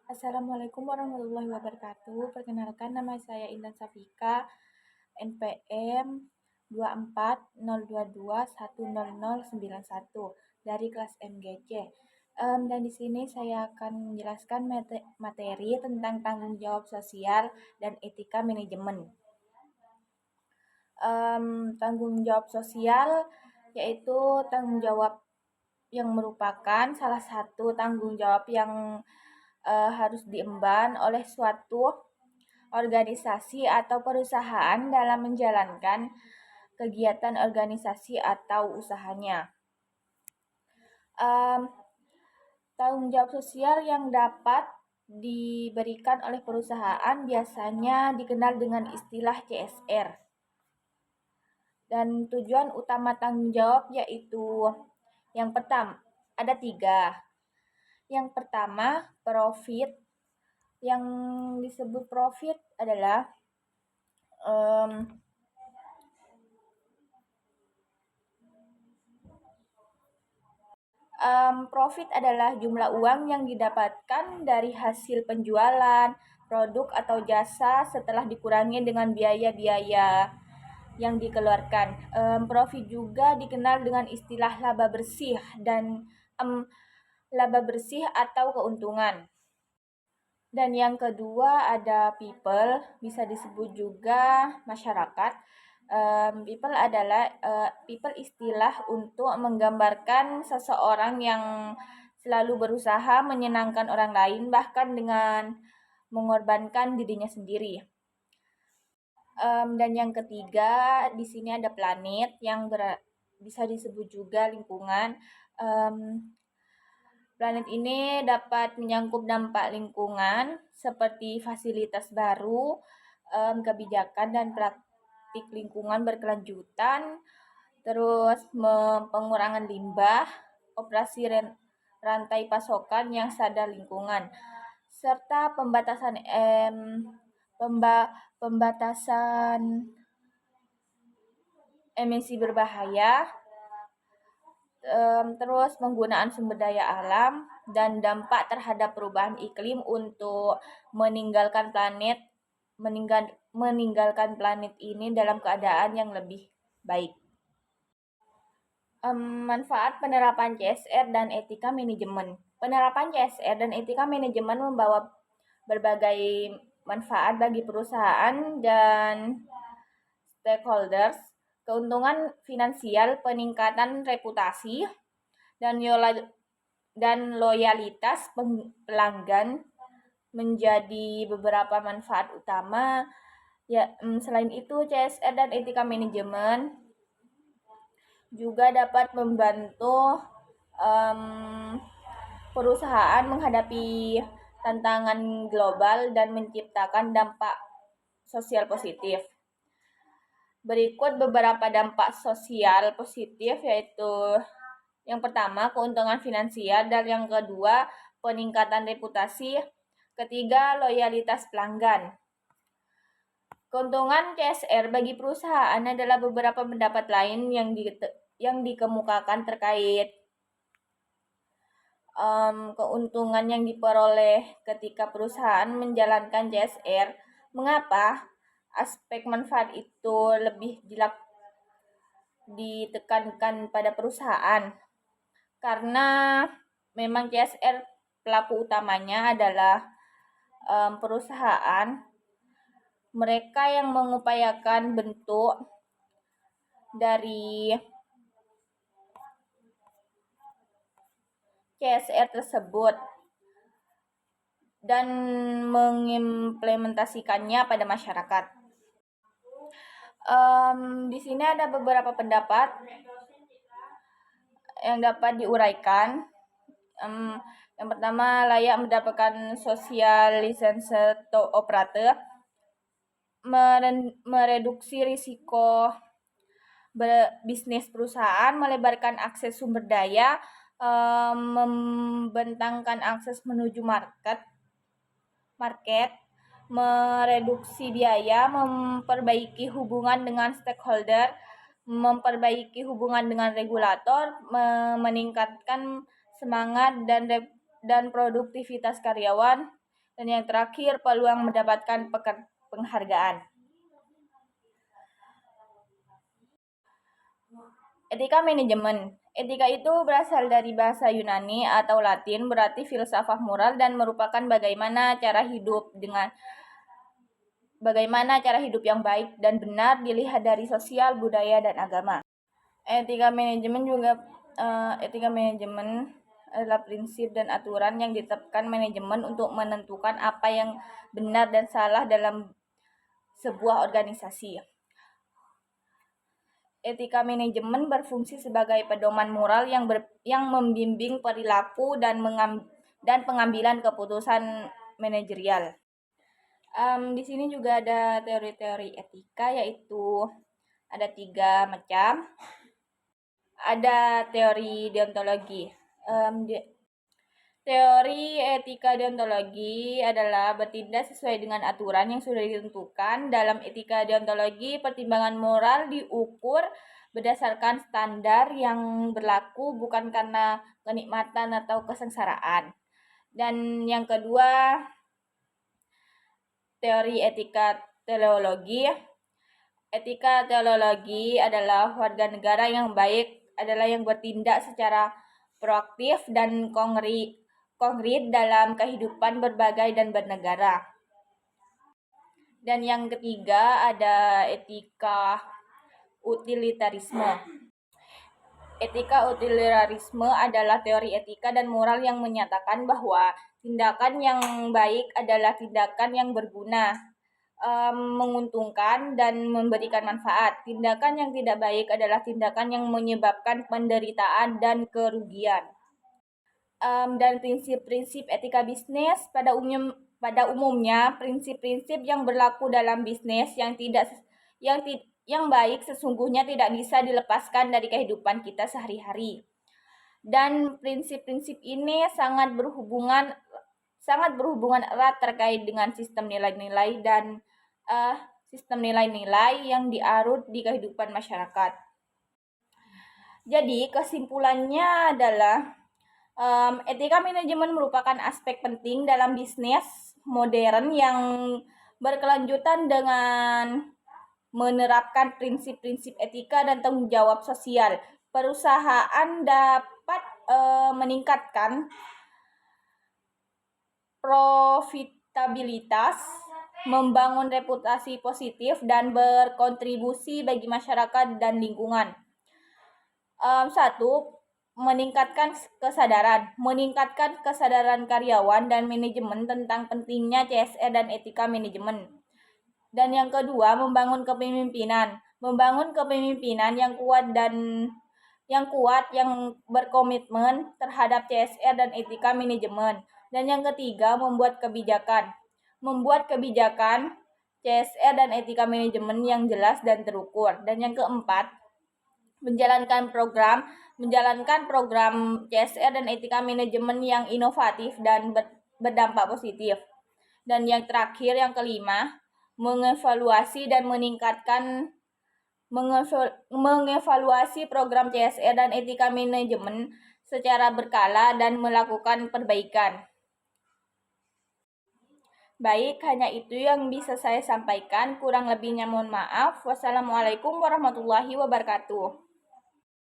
Assalamualaikum warahmatullahi wabarakatuh. Perkenalkan, nama saya Intan Safika, NPM 2402210091 dari kelas MGC. Dan di sini saya akan menjelaskan materi tentang tanggung jawab sosial dan etika manajemen. Tanggung jawab sosial yaitu tanggung jawab yang merupakan salah satu tanggung jawab yang harus diemban oleh suatu organisasi atau perusahaan dalam menjalankan kegiatan organisasi atau usahanya. Tanggung jawab sosial yang dapat diberikan oleh perusahaan biasanya dikenal dengan istilah CSR. Dan tujuan utama tanggung jawab yaitu yang pertama, ada 3. Yang pertama, profit. Yang disebut profit adalah profit adalah jumlah uang yang didapatkan dari hasil penjualan produk atau jasa setelah dikurangi dengan biaya-biaya yang dikeluarkan. Profit juga dikenal dengan istilah laba bersih dan laba bersih atau keuntungan. Dan yang kedua ada people, bisa disebut juga masyarakat. People adalah people istilah untuk menggambarkan seseorang yang selalu berusaha menyenangkan orang lain bahkan dengan mengorbankan dirinya sendiri. Dan yang ketiga di sini ada planet yang bisa disebut juga lingkungan. Planet ini dapat menyangkut dampak lingkungan seperti fasilitas baru, kebijakan dan praktik lingkungan berkelanjutan, terus pengurangan limbah, operasi rantai pasokan yang sadar lingkungan, serta pembatasan emisi berbahaya, terus penggunaan sumber daya alam dan dampak terhadap perubahan iklim untuk meninggalkan planet ini dalam keadaan yang lebih baik. Manfaat penerapan CSR dan etika manajemen. Penerapan CSR dan etika manajemen membawa berbagai manfaat bagi perusahaan dan stakeholders. Keuntungan finansial, peningkatan reputasi, dan loyalitas pelanggan menjadi beberapa manfaat utama. Ya, selain itu CSR dan etika manajemen juga dapat membantu perusahaan menghadapi tantangan global dan menciptakan dampak sosial positif. Berikut beberapa dampak sosial positif, yaitu yang pertama, keuntungan finansial, dan yang kedua, peningkatan reputasi, ketiga, loyalitas pelanggan. Keuntungan CSR bagi perusahaan adalah beberapa pendapat lain yang dikemukakan terkait keuntungan yang diperoleh ketika perusahaan menjalankan CSR. Mengapa aspek manfaat itu lebih ditekankan pada perusahaan? Karena memang CSR pelaku utamanya adalah perusahaan. Mereka yang mengupayakan bentuk dari CSR tersebut dan mengimplementasikannya pada masyarakat. Di sini ada beberapa pendapat yang dapat diuraikan. Yang pertama, layak mendapatkan social license to operator, mereduksi risiko bisnis perusahaan, melebarkan akses sumber daya, membentangkan akses menuju market, mereduksi biaya, memperbaiki hubungan dengan stakeholder, memperbaiki hubungan dengan regulator, meningkatkan semangat dan produktivitas karyawan, Dan yang terakhir, peluang mendapatkan penghargaan. Etika manajemen. Etika itu berasal dari bahasa Yunani atau Latin, berarti filsafat moral dan merupakan bagaimana cara hidup yang baik dan benar dilihat dari sosial, budaya, dan agama. Etika manajemen adalah prinsip dan aturan yang ditetapkan manajemen untuk menentukan apa yang benar dan salah dalam sebuah organisasi. Etika manajemen berfungsi sebagai pedoman moral yang membimbing perilaku dan pengambilan keputusan manajerial. Di sini juga ada teori-teori etika, yaitu ada 3 macam. Ada teori deontologi. Teori etika deontologi adalah bertindak sesuai dengan aturan yang sudah ditentukan. Dalam etika deontologi, pertimbangan moral diukur berdasarkan standar yang berlaku, bukan karena kenikmatan atau kesengsaraan. Dan yang kedua, teori etika teleologi. Etika teleologi adalah warga negara yang baik adalah yang bertindak secara proaktif dan konkret dalam kehidupan berbagai dan bernegara. Dan yang ketiga ada etika utilitarisme. Etika utilitarisme adalah teori etika dan moral yang menyatakan bahwa tindakan yang baik adalah tindakan yang berguna, menguntungkan dan memberikan manfaat. Tindakan yang tidak baik adalah tindakan yang menyebabkan penderitaan dan kerugian. Dan prinsip-prinsip etika bisnis pada umumnya prinsip-prinsip yang berlaku dalam bisnis yang baik sesungguhnya tidak bisa dilepaskan dari kehidupan kita sehari-hari. Dan prinsip-prinsip ini sangat berhubungan erat terkait dengan sistem nilai-nilai dan sistem nilai-nilai yang diarut di kehidupan masyarakat. Jadi kesimpulannya adalah etika manajemen merupakan aspek penting dalam bisnis modern yang berkelanjutan dengan menerapkan prinsip-prinsip etika dan tanggung jawab sosial. Perusahaan dapat meningkatkan profitabilitas, membangun reputasi positif, dan berkontribusi bagi masyarakat dan lingkungan. 1. Meningkatkan kesadaran karyawan dan manajemen tentang pentingnya CSR dan etika manajemen. Dan yang kedua, membangun kepemimpinan yang kuat yang berkomitmen terhadap CSR dan etika manajemen. Dan yang ketiga, membuat kebijakan CSR dan etika manajemen yang jelas dan terukur. Dan yang keempat, menjalankan program CSR dan etika manajemen yang inovatif dan berdampak positif. Dan yang terakhir, yang kelima, mengevaluasi program CSR dan etika manajemen secara berkala dan melakukan perbaikan. Baik, hanya itu yang bisa saya sampaikan. Kurang lebihnya mohon maaf. Wassalamualaikum warahmatullahi wabarakatuh.